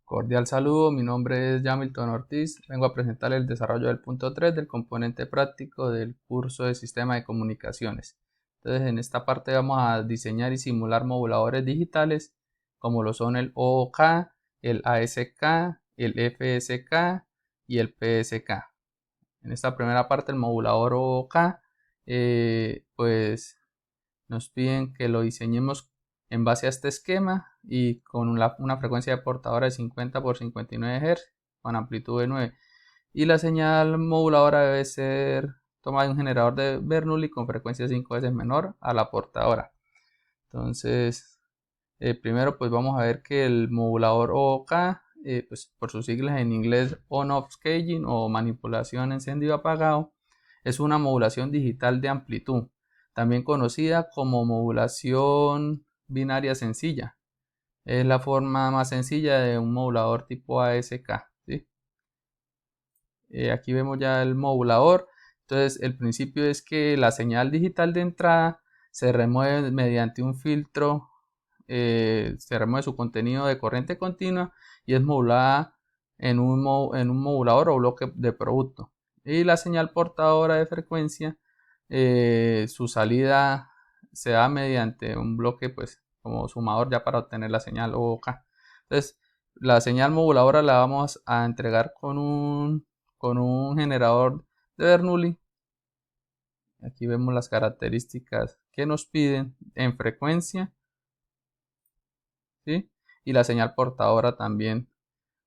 Cordial saludo, mi nombre es Jamilton Ortiz, vengo a presentar el desarrollo del punto 3 del componente práctico del curso de Sistema de Comunicaciones. Entonces, en esta parte vamos a diseñar y simular moduladores digitales como lo son el OOK, el ASK, el FSK y el PSK. En esta primera parte, el modulador OOK, pues nos piden que lo diseñemos en base a este esquema y con una frecuencia de portadora de 50 por 59 Hz con amplitud de 9, y la señal moduladora debe ser tomada de un generador de Bernoulli con frecuencia 5 veces menor a la portadora. Entonces, primero pues vamos a ver que el modulador OOK, pues por sus siglas en inglés on-off scaling o manipulación encendido apagado, es una modulación digital de amplitud, también conocida como modulación binaria sencilla. Es la forma más sencilla de un modulador tipo ASK, ¿sí? Aquí vemos ya el modulador. Entonces el principio es que la señal digital de entrada se remueve mediante un filtro, se remueve su contenido de corriente continua y es modulada en un modulador o bloque de producto. Y la señal portadora de frecuencia, su salida se da mediante un bloque pues como sumador ya para obtener la señal OK. Entonces la señal moduladora la vamos a entregar con un generador de Bernoulli. Aquí vemos las características que nos piden en frecuencia, ¿sí? Y la señal portadora también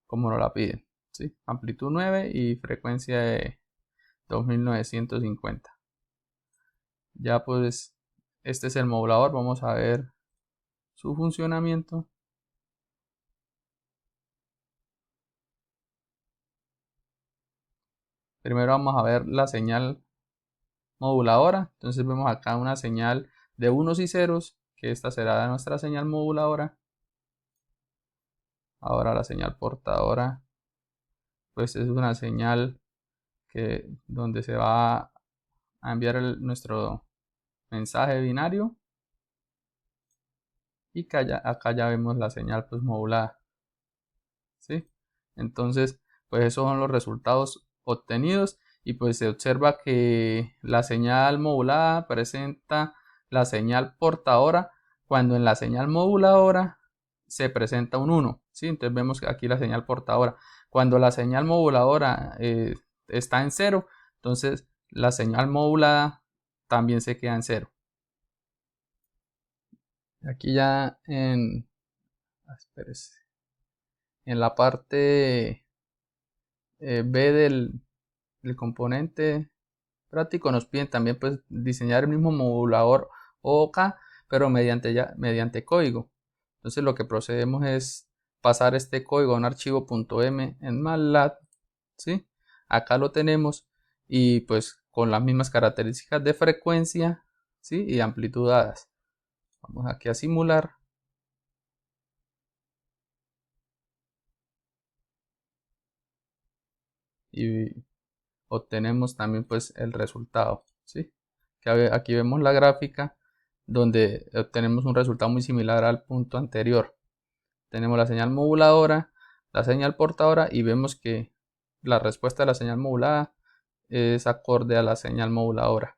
como nos la piden, ¿sí? Amplitud 9 y frecuencia de 2950. Ya pues este es el modulador, vamos a ver su funcionamiento. Primero vamos a ver la señal moduladora. Entonces vemos acá una señal de unos y ceros, que esta será nuestra señal moduladora. Ahora la señal portadora pues es una señal donde se va a enviar nuestro mensaje binario, y acá ya vemos la señal pues modulada, ¿sí? Entonces pues esos son los resultados obtenidos, y pues se observa que la señal modulada presenta la señal portadora cuando en la señal moduladora se presenta un 1, ¿sí? Entonces vemos que aquí la señal portadora, cuando la señal moduladora está en 0, entonces la señal modulada también se queda en 0. Aquí ya en la parte B del componente práctico nos piden también pues diseñar el mismo modulador OK, pero mediante código. Entonces lo que procedemos es pasar este código a un archivo .m en MATLAB, ¿sí? Acá lo tenemos, y pues con las mismas características de frecuencia, ¿sí? Y amplitud dadas. Vamos aquí a simular. Y obtenemos también pues el resultado, ¿sí? Aquí vemos la gráfica donde obtenemos un resultado muy similar al punto anterior. Tenemos la señal moduladora, la señal portadora, y vemos que la respuesta de la señal modulada es acorde a la señal moduladora.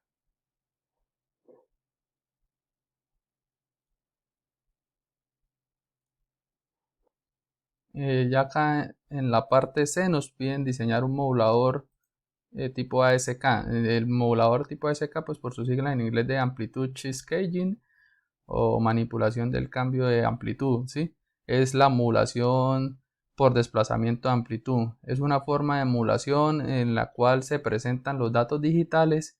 Ya acá en la parte C nos piden diseñar un modulador tipo ASK. El modulador tipo ASK, pues por su sigla en inglés de Amplitude Shift Scaling o manipulación del cambio de amplitud, ¿sí? Es la modulación por desplazamiento de amplitud. Es una forma de modulación en la cual se presentan los datos digitales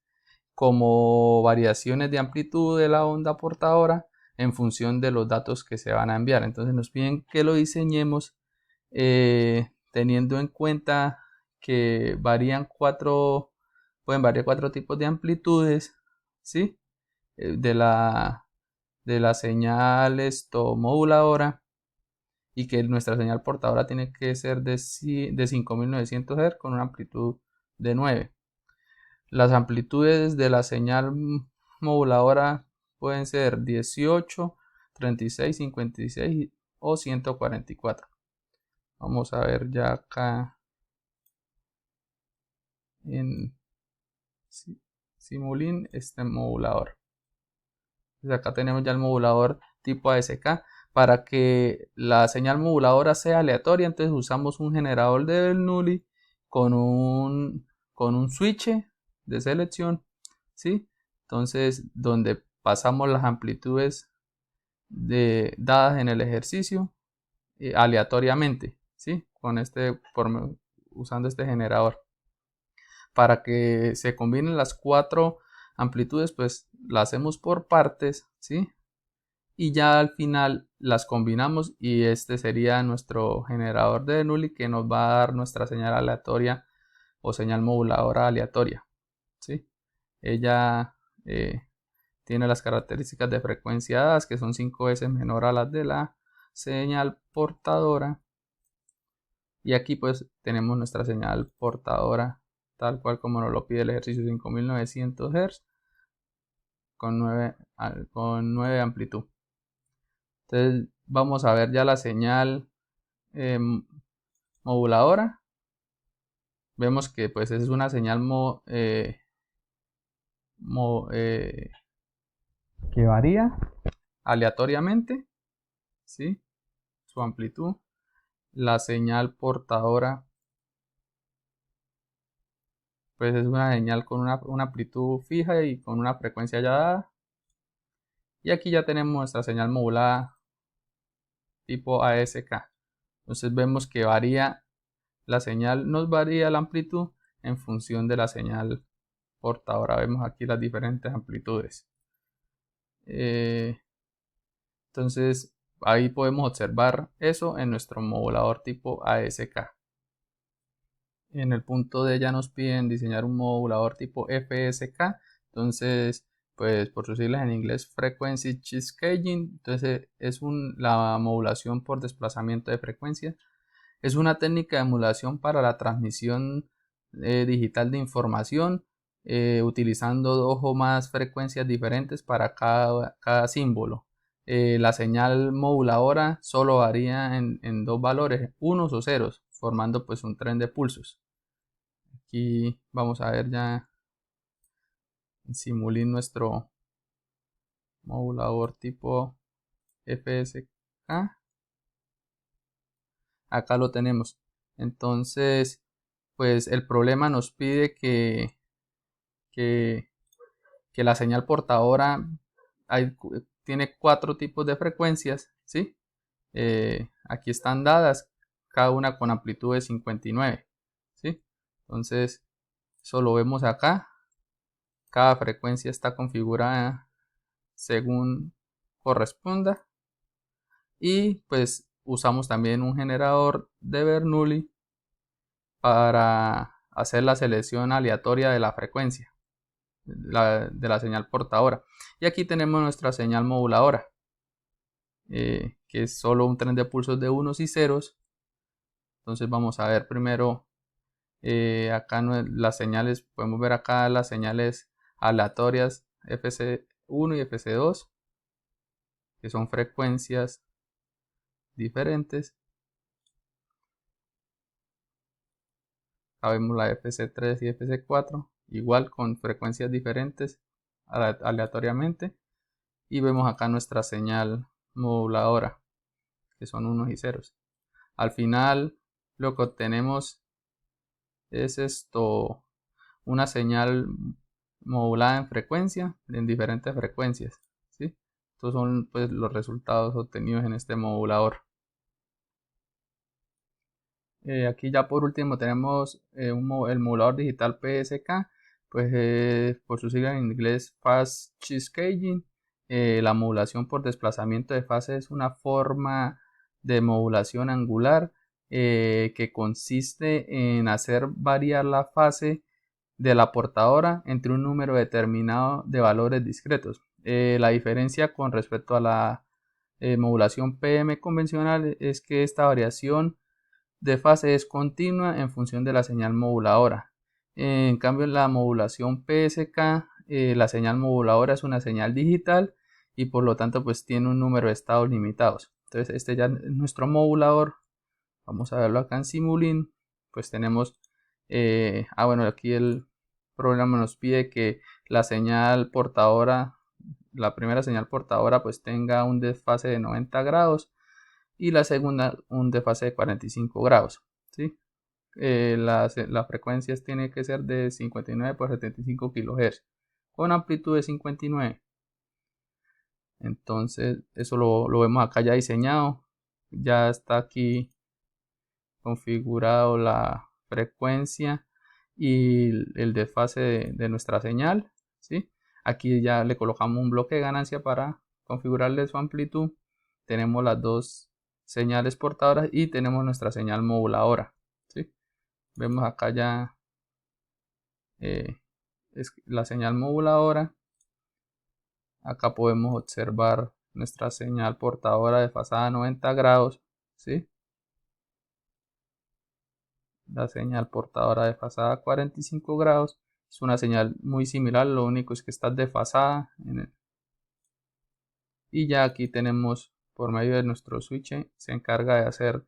como variaciones de amplitud de la onda portadora en función de los datos que se van a enviar. Entonces nos piden que lo diseñemos teniendo en cuenta que pueden variar cuatro tipos de amplitudes, ¿sí? De la señal moduladora, y que nuestra señal portadora tiene que ser de 5900 Hz con una amplitud de 9. Las amplitudes de la señal moduladora pueden ser 18, 36, 56 o 144. Vamos a ver ya acá en Simulink este modulador. Entonces acá tenemos ya el modulador tipo ASK. Para que la señal moduladora sea aleatoria, entonces usamos un generador de Bernoulli con un switch de selección, ¿sí? Entonces, donde pasamos las amplitudes dadas en el ejercicio aleatoriamente, ¿sí? Usando este generador. Para que se combinen las 4 amplitudes, pues las hacemos por partes, ¿sí? Y ya al final las combinamos y este sería nuestro generador de Bernoulli que nos va a dar nuestra señal aleatoria o señal moduladora aleatoria, ¿sí? Ella tiene las características de frecuencia dadas, que son 5 veces menor a las de la señal portadora. Y aquí pues tenemos nuestra señal portadora tal cual como nos lo pide el ejercicio, 5900 Hz con 9 amplitud. Entonces vamos a ver ya la señal moduladora. Vemos que pues es una señal que varía aleatoriamente, ¿sí? Su amplitud. La señal portadora pues es una señal con una amplitud fija y con una frecuencia ya dada. Y aquí ya tenemos nuestra señal modulada tipo ASK. Entonces vemos que la señal nos varía la amplitud en función de la señal portadora. Vemos aquí las diferentes amplitudes. Entonces ahí podemos observar eso en nuestro modulador tipo ASK. En el punto D ya nos piden diseñar un modulador tipo FSK. Entonces, pues por sus siglas en inglés, Frequency Shift Caging. Entonces es la modulación por desplazamiento de frecuencia. Es una técnica de modulación para la transmisión digital de información, utilizando 2 o más frecuencias diferentes para cada símbolo. La señal moduladora solo varía en 2 valores, unos o ceros, formando pues un tren de pulsos. Aquí vamos a ver ya en Simulink nuestro modulador tipo FSK. Acá lo tenemos. Entonces, pues el problema nos pide que la señal portadora tiene 4 tipos de frecuencias, ¿sí? Aquí están dadas, cada una con amplitud de 59, ¿sí? Entonces, eso lo vemos acá. Cada frecuencia está configurada según corresponda. Y pues usamos también un generador de Bernoulli para hacer la selección aleatoria de la frecuencia de la señal portadora. Y aquí tenemos nuestra señal moduladora, que es solo un tren de pulsos de unos y ceros. Entonces vamos a ver primero acá las señales, podemos ver acá las señales aleatorias FC1 y FC2, que son frecuencias diferentes. Acá vemos la FC3 y FC4, igual con frecuencias diferentes aleatoriamente. Y vemos acá nuestra señal moduladora, que son unos y ceros. Al final lo que obtenemos es una señal modulada en frecuencia, en diferentes frecuencias, ¿sí? Estos son pues los resultados obtenidos en este modulador. Aquí ya por último tenemos el modulador digital PSK, pues por su sigla en inglés Fast Shift Caging. La modulación por desplazamiento de fase es una forma de modulación angular que consiste en hacer variar la fase de la portadora entre un número determinado de valores discretos. La diferencia con respecto a la modulación PM convencional es que esta variación de fase es continua en función de la señal moduladora. En cambio, en la modulación PSK, la señal moduladora es una señal digital y por lo tanto pues tiene un número de estados limitados. Entonces este ya es nuestro modulador. Vamos a verlo acá en Simulink. Pues tenemos, bueno, aquí el programa nos pide que la señal portadora, la primera señal portadora, pues tenga un desfase de 90 grados y la segunda un desfase de 45 grados, ¿sí? La frecuencia tiene que ser de 59 por 75 kHz con amplitud de 59. Entonces eso lo vemos acá ya diseñado, ya está aquí configurado la frecuencia y el desfase de nuestra señal, ¿sí? Aquí ya le colocamos un bloque de ganancia para configurarle su amplitud. Tenemos las dos señales portadoras y tenemos nuestra señal moduladora, ¿sí? Vemos acá ya es la señal moduladora. Acá podemos observar nuestra señal portadora desfasada a 90 grados, ¿sí? La señal portadora desfasada a 45 grados es una señal muy similar, lo único es que está desfasada y ya aquí tenemos, por medio de nuestro switch, se encarga de hacer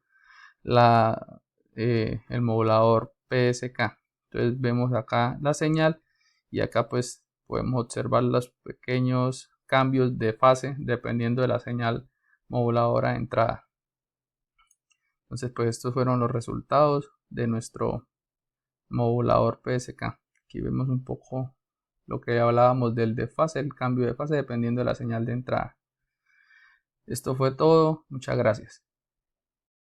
el modulador PSK. Entonces vemos acá la señal y acá pues podemos observar los pequeños cambios de fase dependiendo de la señal moduladora de entrada. Entonces pues estos fueron los resultados de nuestro modulador PSK. Aquí vemos un poco lo que hablábamos del desfase, el cambio de fase dependiendo de la señal de entrada. Esto fue todo, muchas gracias.